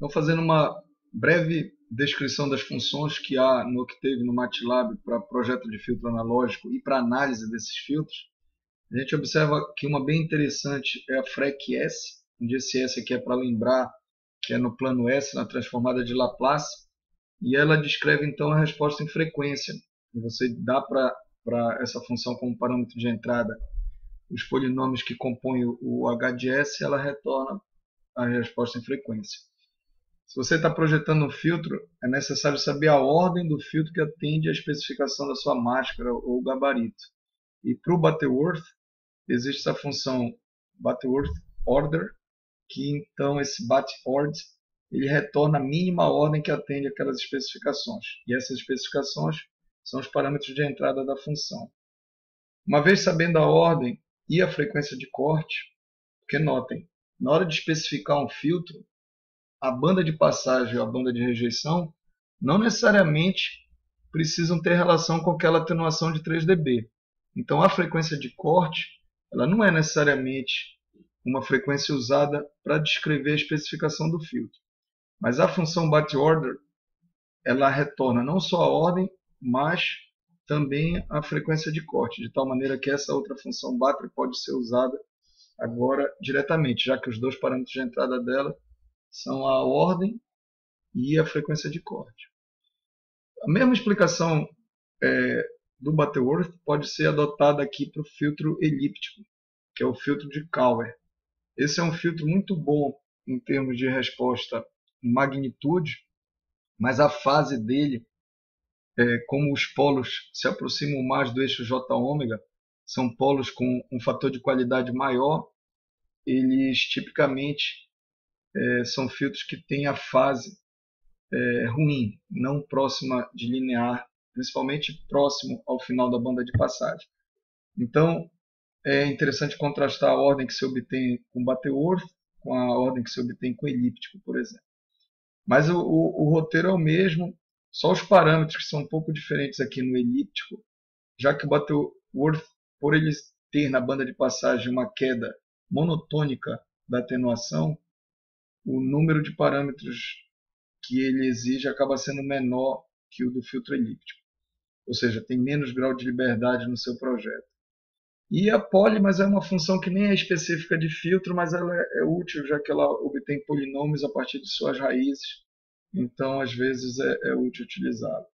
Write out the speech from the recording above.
Então, fazendo uma breve descrição das funções que há no Octave, no MATLAB, para projeto de filtro analógico e para análise desses filtros, a gente observa que uma bem interessante é a FREC-S, onde esse S aqui é para lembrar que é no plano S, na transformada de Laplace, e ela descreve então a resposta em frequência. E você dá para essa função como parâmetro de entrada os polinômios que compõem o H de S, ela retorna a resposta em frequência. Se você está projetando um filtro, é necessário saber a ordem do filtro que atende à especificação da sua máscara ou gabarito. E para o Butterworth, existe essa função Butterworth Order, que então esse ButOrd ele retorna a mínima ordem que atende aquelas especificações. E essas especificações são os parâmetros de entrada da função. Uma vez sabendo a ordem e a frequência de corte, porque notem, na hora de especificar um filtro, a banda de passagem ou a banda de rejeição não necessariamente precisam ter relação com aquela atenuação de 3 dB. Então a frequência de corte ela não é necessariamente uma frequência usada para descrever a especificação do filtro. Mas a função ButOrder ela retorna não só a ordem, mas também a frequência de corte, de tal maneira que essa outra função Butter pode ser usada agora diretamente, já que os dois parâmetros de entrada dela são a ordem e a frequência de corte. A mesma explicação do Butterworth pode ser adotada aqui para o filtro elíptico, que é o filtro de Cauer. Esse é um filtro muito bom em termos de resposta em magnitude, mas a fase dele, como os polos se aproximam mais do eixo J-ômega, são polos com um fator de qualidade maior, eles tipicamente são filtros que têm a fase ruim, não próxima de linear, principalmente próximo ao final da banda de passagem. Então, é interessante contrastar a ordem que se obtém com Butterworth com a ordem que se obtém com elíptico, por exemplo. Mas o roteiro é o mesmo, só os parâmetros que são um pouco diferentes aqui no elíptico, já que o Butterworth, por ele ter na banda de passagem uma queda monotônica da atenuação, o número de parâmetros que ele exige acaba sendo menor que o do filtro elíptico. Ou seja, tem menos grau de liberdade no seu projeto. E a poly, mas é uma função que nem é específica de filtro, mas ela é útil, já que ela obtém polinômios a partir de suas raízes. Então, às vezes, é útil utilizá-la.